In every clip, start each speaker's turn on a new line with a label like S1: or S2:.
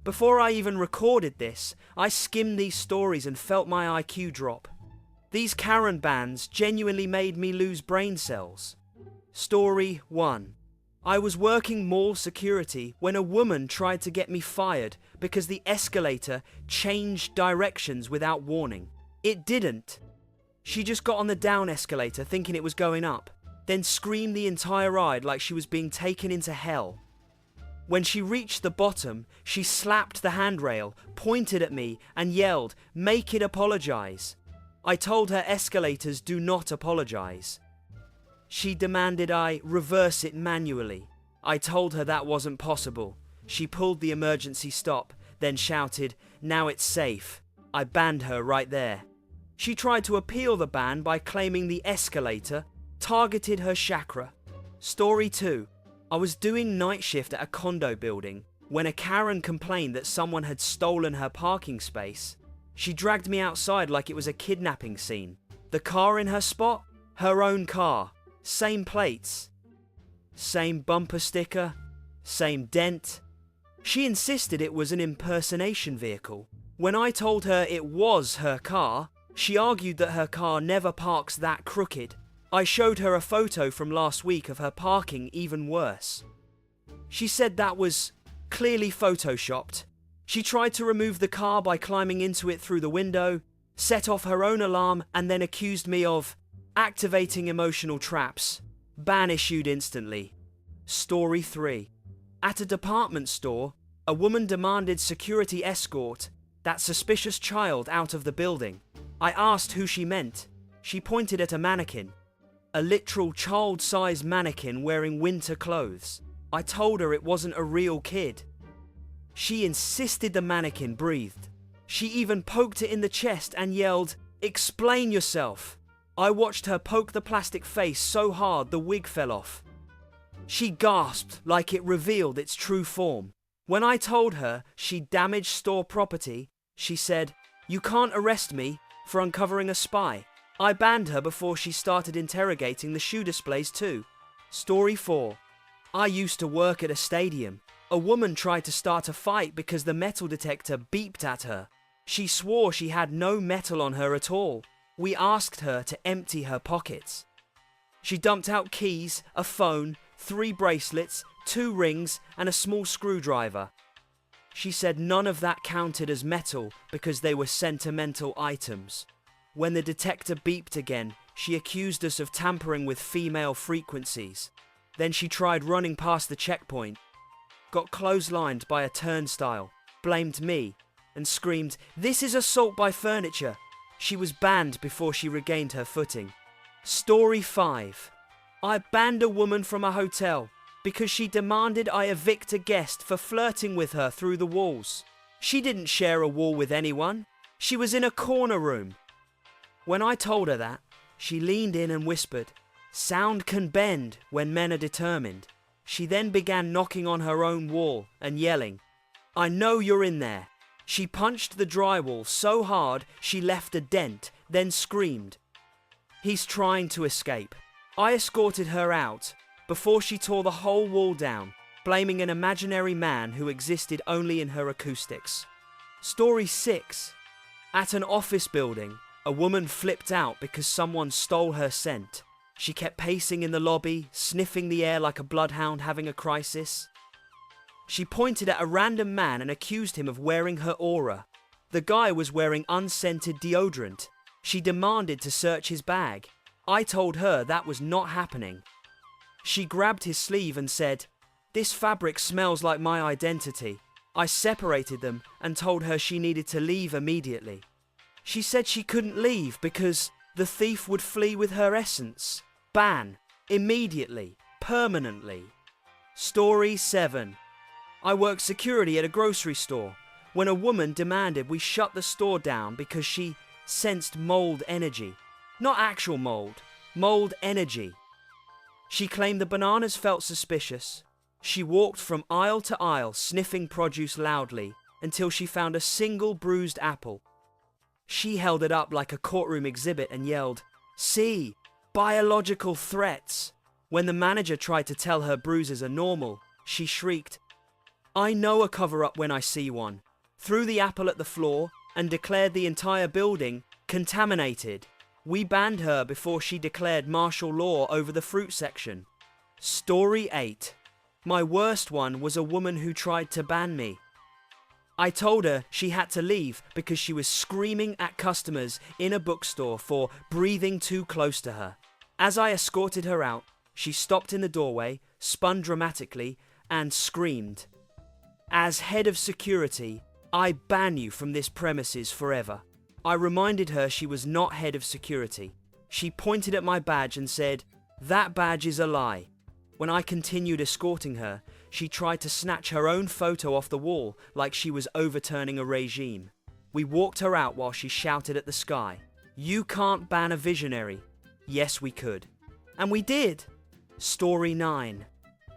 S1: Before I even recorded this, I skimmed these stories and felt my IQ drop. These Karen bans genuinely made me lose brain cells. Story 1. I was working mall security when a woman tried to get me fired because the escalator changed directions without warning. It didn't. She just got on the down escalator thinking it was going up, then screamed the entire ride like she was being taken into hell. When she reached the bottom, she slapped the handrail, pointed at me, and yelled, "Make it apologize." I told her escalators do not apologize. She demanded I reverse it manually. I told her that wasn't possible. She pulled the emergency stop, then shouted, "Now it's safe." I banned her right there. She tried to appeal the ban by claiming the escalator targeted her chakra. Story 2. I was doing night shift at a condo building when a Karen complained that someone had stolen her parking space. She dragged me outside like it was a kidnapping scene. The car in her spot? Her own car. Same plates. Same bumper sticker. Same dent. She insisted it was an impersonation vehicle. When I told her it was her car, she argued that her car never parks that crooked. I showed her a photo from last week of her parking even worse. She said that was clearly photoshopped. She tried to remove the car by climbing into it through the window, set off her own alarm, and then accused me of activating emotional traps. Ban issued instantly. Story 3. At a department store, a woman demanded security escort that suspicious child out of the building. I asked who she meant. She pointed at a mannequin. A literal child-sized mannequin wearing winter clothes. I told her it wasn't a real kid. She insisted the mannequin breathed. She even poked it in the chest and yelled, "Explain yourself." I watched her poke the plastic face so hard the wig fell off. She gasped like it revealed its true form. When I told her she damaged store property, she said, "You can't arrest me for uncovering a spy." I banned her before she started interrogating the shoe displays too. Story 4. I used to work at a stadium. A woman tried to start a fight because the metal detector beeped at her. She swore she had no metal on her at all. We asked her to empty her pockets. She dumped out keys, a phone, 3 bracelets, 2 rings, and a small screwdriver. She said none of that counted as metal because they were sentimental items. When the detector beeped again, she accused us of tampering with female frequencies. Then she tried running past the checkpoint, got clotheslined by a turnstile, blamed me, and screamed, "This is assault by furniture." She was banned before she regained her footing. Story 5. I banned a woman from a hotel because she demanded I evict a guest for flirting with her through the walls. She didn't share a wall with anyone. She was in a corner room. When I told her that, she leaned in and whispered, "Sound can bend when men are determined." She then began knocking on her own wall and yelling, "I know you're in there." She punched the drywall so hard she left a dent, then screamed, "He's trying to escape." I escorted her out before she tore the whole wall down, blaming an imaginary man who existed only in her acoustics. Story 6. At an office building, a woman flipped out because someone stole her scent. She kept pacing in the lobby, sniffing the air like a bloodhound having a crisis. She pointed at a random man and accused him of wearing her aura. The guy was wearing unscented deodorant. She demanded to search his bag. I told her that was not happening. She grabbed his sleeve and said, "This fabric smells like my identity." I separated them and told her she needed to leave immediately. She said she couldn't leave because the thief would flee with her essence. Ban. Immediately. Permanently. Story 7. I worked security at a grocery store when a woman demanded we shut the store down because she sensed mold energy. Not actual mold. Mold energy. She claimed the bananas felt suspicious. She walked from aisle to aisle sniffing produce loudly until she found a single bruised apple. She held it up like a courtroom exhibit and yelled, "See, biological threats." When the manager tried to tell her bruises are normal, she shrieked, I know a cover-up when I see one. Threw the apple at the floor and declared the entire building contaminated. We banned her before she declared martial law over the fruit section. Story 8. My worst one was a woman who tried to ban me. I told her she had to leave because she was screaming at customers in a bookstore for breathing too close to her. As I escorted her out, she stopped in the doorway, spun dramatically, and screamed, "As head of security, I ban you from this premises forever." I reminded her she was not head of security. She pointed at my badge and said, "That badge is a lie." When I continued escorting her, she tried to snatch her own photo off the wall like she was overturning a regime. We walked her out while she shouted at the sky, "You can't ban a visionary." Yes, we could. And we did. Story 9.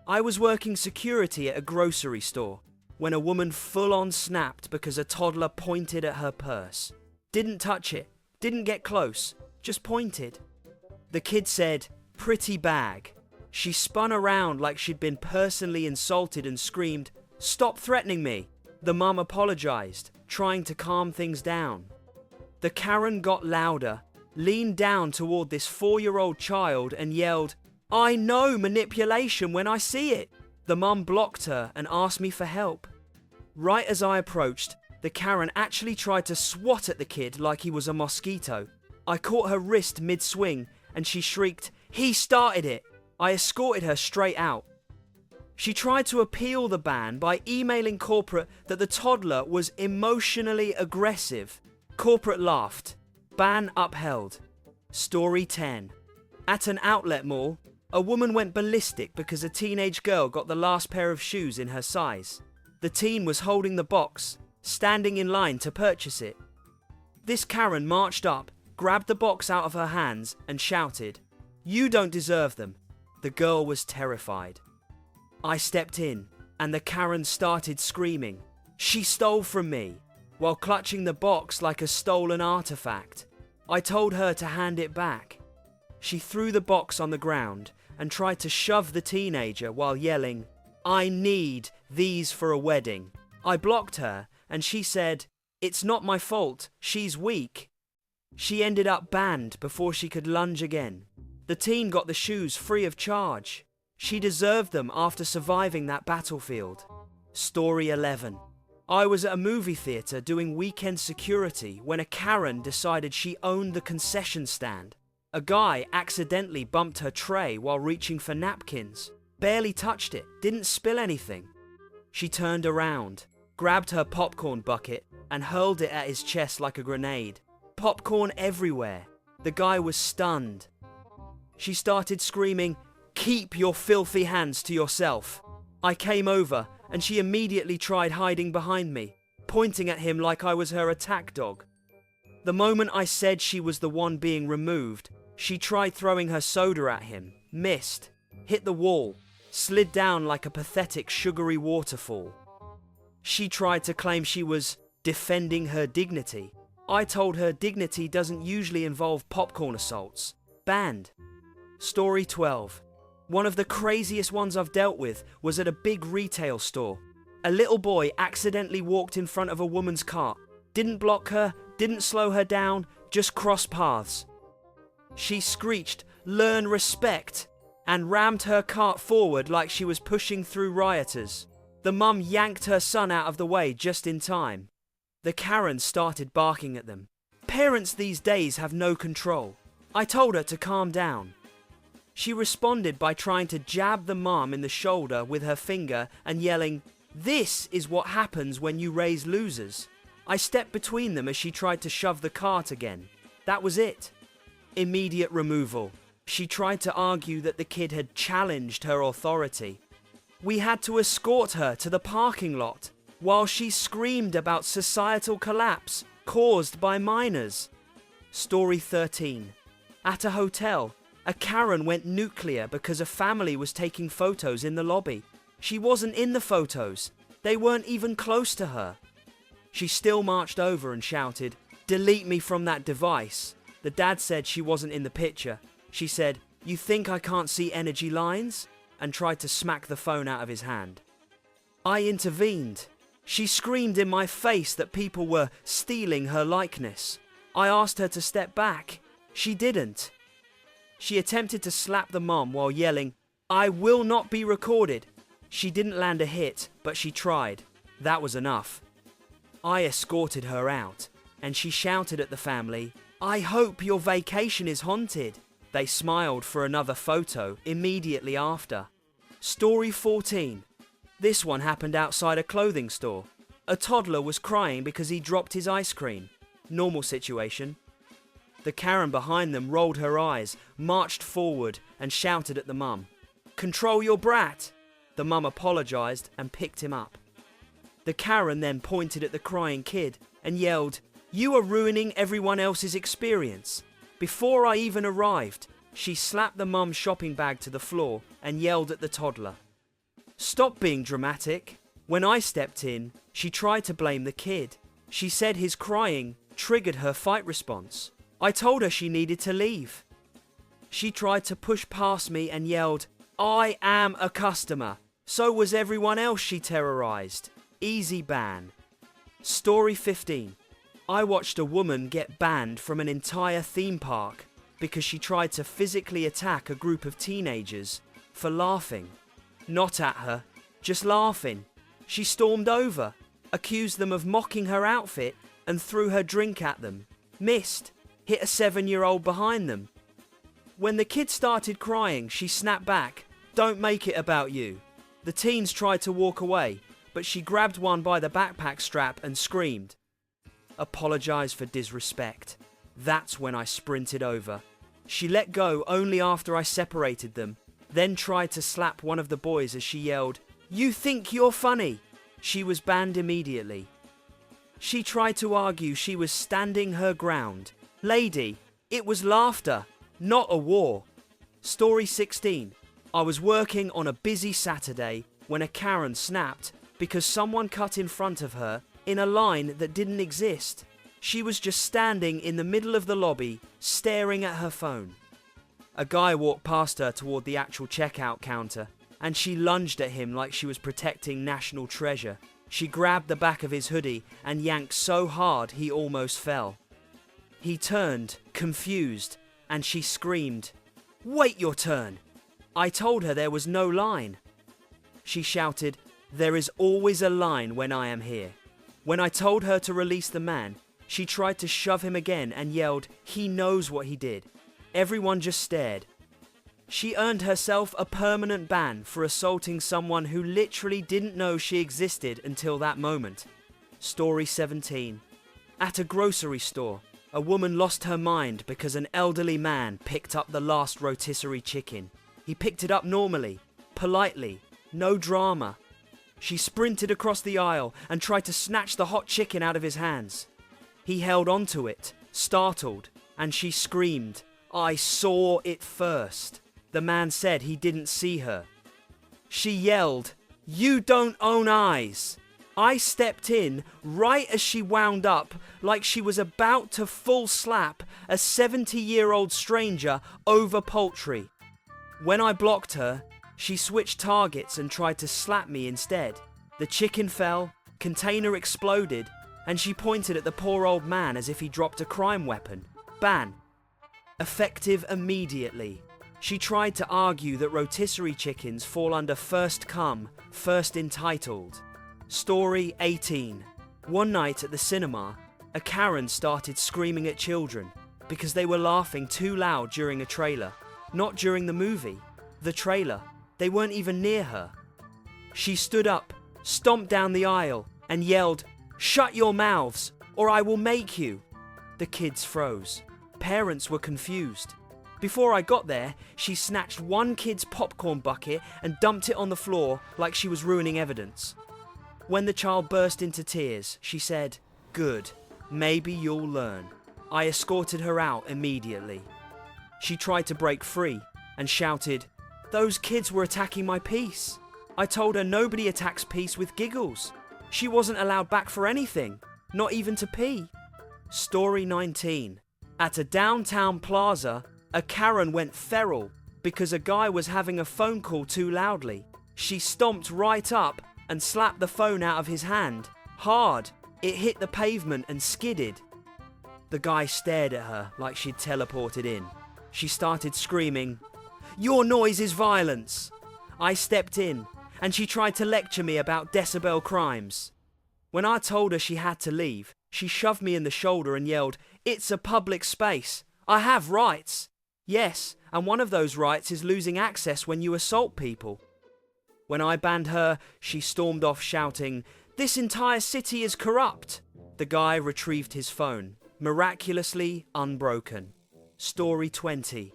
S1: I was working security at a grocery store when a woman full-on snapped because a toddler pointed at her purse. Didn't touch it, didn't get close, just pointed. The kid said, "Pretty bag." She spun around like she'd been personally insulted and screamed, "Stop threatening me." The mum apologized, trying to calm things down. The Karen got louder, leaned down toward this 4-year-old child and yelled, "I know manipulation when I see it." The mum blocked her and asked me for help. Right as I approached, the Karen actually tried to swat at the kid like he was a mosquito. I caught her wrist mid-swing and she shrieked, "He started it." I escorted her straight out. She tried to appeal the ban by emailing corporate that the toddler was emotionally aggressive. Corporate laughed. Ban upheld. Story 10. At an outlet mall, a woman went ballistic because a teenage girl got the last pair of shoes in her size. The teen was holding the box, standing in line to purchase it. This Karen marched up, grabbed the box out of her hands and shouted, "You don't deserve them." The girl was terrified. I stepped in, and the Karen started screaming, "She stole from me," while clutching the box like a stolen artifact. I told her to hand it back. She threw the box on the ground and tried to shove the teenager while yelling, "I need these for a wedding." I blocked her, and she said, "It's not my fault, she's weak." She ended up banned before she could lunge again. The teen got the shoes free of charge. She deserved them after surviving that battlefield. Story 11. I was at a movie theatre doing weekend security when a Karen decided she owned the concession stand. A guy accidentally bumped her tray while reaching for napkins. Barely touched it, didn't spill anything. She turned around, grabbed her popcorn bucket, and hurled it at his chest like a grenade. Popcorn everywhere. The guy was stunned. She started screaming, "Keep your filthy hands to yourself." I came over, and she immediately tried hiding behind me, pointing at him like I was her attack dog. The moment I said she was the one being removed, she tried throwing her soda at him, missed, hit the wall, slid down like a pathetic sugary waterfall. She tried to claim she was defending her dignity. I told her dignity doesn't usually involve popcorn assaults. Banned. Story 12. One of the craziest ones I've dealt with was at a big retail store. A little boy accidentally walked in front of a woman's cart. Didn't block her, didn't slow her down, just crossed paths. She screeched, "Learn respect," and rammed her cart forward like she was pushing through rioters. The mum yanked her son out of the way just in time. The Karen started barking at them. Parents these days have no control. I told her to calm down. She responded by trying to jab the mum in the shoulder with her finger and yelling, "This is what happens when you raise losers." I stepped between them as she tried to shove the cart again. That was it. Immediate removal. She tried to argue that the kid had challenged her authority. We had to escort her to the parking lot while she screamed about societal collapse caused by minors. Story 13. At a hotel, a Karen went nuclear because a family was taking photos in the lobby. She wasn't in the photos. They weren't even close to her. She still marched over and shouted, "Delete me from that device." The dad said she wasn't in the picture. She said, "You think I can't see energy lines?" and tried to smack the phone out of his hand. I intervened. She screamed in my face that people were stealing her likeness. I asked her to step back. She didn't. She attempted to slap the mom while yelling, "I will not be recorded." She didn't land a hit, but she tried. That was enough. I escorted her out, and she shouted at the family, "I hope your vacation is haunted." They smiled for another photo immediately after. Story 14. This one happened outside a clothing store. A toddler was crying because he dropped his ice cream. Normal situation. The Karen behind them rolled her eyes, marched forward, and shouted at the mum, "Control your brat!" The mum apologized and picked him up. The Karen then pointed at the crying kid and yelled, "You are ruining everyone else's experience." Before I even arrived, she slapped the mum's shopping bag to the floor and yelled at the toddler. "Stop being dramatic." When I stepped in, she tried to blame the kid. She said his crying triggered her fight response. I told her she needed to leave. She tried to push past me and yelled, "I am a customer." So was everyone else she terrorized. Easy ban. Story 15. I watched a woman get banned from an entire theme park because she tried to physically attack a group of teenagers for laughing. Not at her, just laughing. She stormed over, accused them of mocking her outfit, and threw her drink at them. Missed, hit a 7-year-old behind them. When the kid started crying, she snapped back, "Don't make it about you." The teens tried to walk away, but she grabbed one by the backpack strap and screamed. Apologized for disrespect. That's when I sprinted over. She let go only after I separated them, then tried to slap one of the boys as she yelled, "You think you're funny?" She was banned immediately. She tried to argue she was standing her ground. Lady, it was laughter, not a war. Story 16. I was working on a busy Saturday when a Karen snapped because someone cut in front of her in a line that didn't exist. She was just standing in the middle of the lobby, staring at her phone. A guy walked past her toward the actual checkout counter, and she lunged at him like she was protecting national treasure. She grabbed the back of his hoodie and yanked so hard he almost fell. He turned, confused, and she screamed, "Wait your turn!" I told her there was no line. She shouted, "There is always a line when I am here." When I told her to release the man, she tried to shove him again and yelled, "He knows what he did." Everyone just stared. She earned herself a permanent ban for assaulting someone who literally didn't know she existed until that moment. Story 17. At a grocery store, a woman lost her mind because an elderly man picked up the last rotisserie chicken. He picked it up normally, politely, no drama. She sprinted across the aisle and tried to snatch the hot chicken out of his hands. He held onto it, startled, and she screamed, "I saw it first." The man said he didn't see her. She yelled, "You don't own eyes." I stepped in right as she wound up like she was about to full slap a 70-year-old stranger over poultry. When I blocked her, she switched targets and tried to slap me instead. The chicken fell, container exploded, and she pointed at the poor old man as if he dropped a crime weapon. Ban. Effective immediately. She tried to argue that rotisserie chickens fall under first come, first entitled. Story 18. One night at the cinema, a Karen started screaming at children because they were laughing too loud during a trailer. Not during the movie. The trailer. They weren't even near her. She stood up, stomped down the aisle, and yelled, "Shut your mouths, or I will make you." The kids froze. Parents were confused. Before I got there, she snatched one kid's popcorn bucket and dumped it on the floor like she was ruining evidence. When the child burst into tears, she said, "Good, maybe you'll learn." I escorted her out immediately. She tried to break free and shouted, "Those kids were attacking my piece." I told her nobody attacks peace with giggles. She wasn't allowed back for anything, not even to pee. Story 19. At a downtown plaza, a Karen went feral because a guy was having a phone call too loudly. She stomped right up, and slapped the phone out of his hand. Hard. It hit the pavement and skidded. The guy stared at her like she'd teleported in. She started screaming, "Your noise is violence!" I stepped in, and she tried to lecture me about decibel crimes. When I told her she had to leave, she shoved me in the shoulder and yelled, "It's a public space. I have rights." Yes, and one of those rights is losing access when you assault people. When I banned her, she stormed off shouting, "This entire city is corrupt." The guy retrieved his phone, miraculously unbroken. Story 20.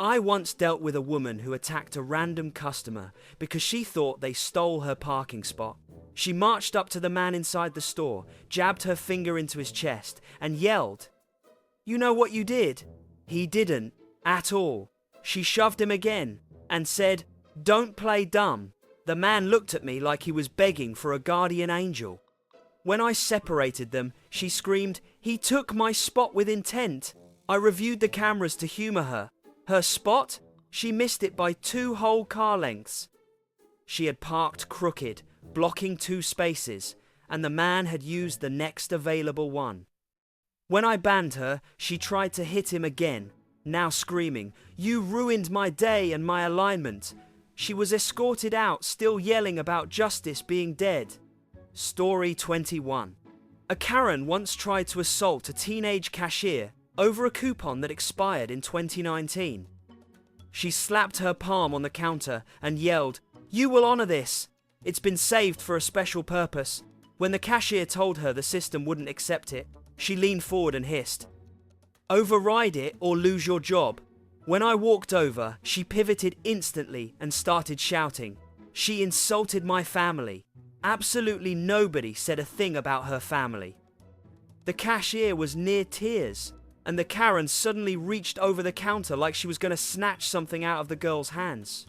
S1: I once dealt with a woman who attacked a random customer because she thought they stole her parking spot. She marched up to the man inside the store, jabbed her finger into his chest, and yelled, "You know what you did?" He didn't, at all. She shoved him again and said, "Don't play dumb." The man looked at me like he was begging for a guardian angel. When I separated them, she screamed, "He took my spot with intent." I reviewed the cameras to humour her. Her spot? She missed it by 2 whole car lengths. She had parked crooked, blocking 2 spaces, and the man had used the next available one. When I banned her, she tried to hit him again, now screaming, "You ruined my day and my alignment." She was escorted out, still yelling about justice being dead. Story 21. A Karen once tried to assault a teenage cashier over a coupon that expired in 2019. She slapped her palm on the counter and yelled, "You will honour this. It's been saved for a special purpose." When the cashier told her the system wouldn't accept it, she leaned forward and hissed, "Override it or lose your job." When I walked over, she pivoted instantly and started shouting, "She insulted my family." Absolutely nobody said a thing about her family. The cashier was near tears, and the Karen suddenly reached over the counter like she was going to snatch something out of the girl's hands.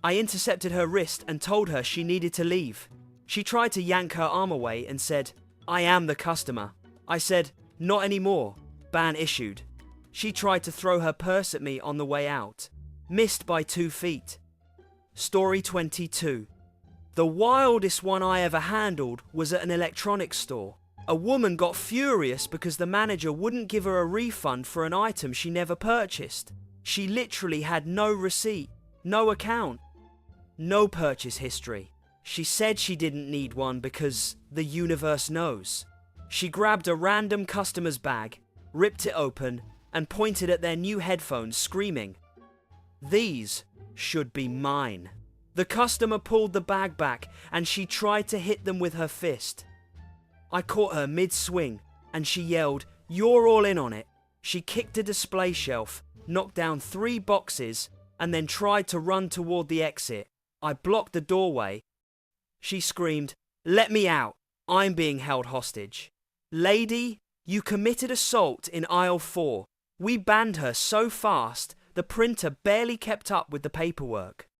S1: I intercepted her wrist and told her she needed to leave. She tried to yank her arm away and said, "I am the customer." I said, "Not anymore. Ban issued." She tried to throw her purse at me on the way out. Missed by 2 feet. Story 22. The wildest one I ever handled was at an electronics store. A woman got furious because the manager wouldn't give her a refund for an item she never purchased. She literally had no receipt, no account, no purchase history. She said she didn't need one because the universe knows. She grabbed a random customer's bag, ripped it open, and pointed at their new headphones, screaming, "These should be mine." The customer pulled the bag back and she tried to hit them with her fist. I caught her mid-swing and she yelled, "You're all in on it." She kicked a display shelf, knocked down 3 boxes, and then tried to run toward the exit. I blocked the doorway. She screamed, "Let me out. I'm being held hostage." "Lady, you committed assault in aisle 4. We banned her so fast, the printer barely kept up with the paperwork."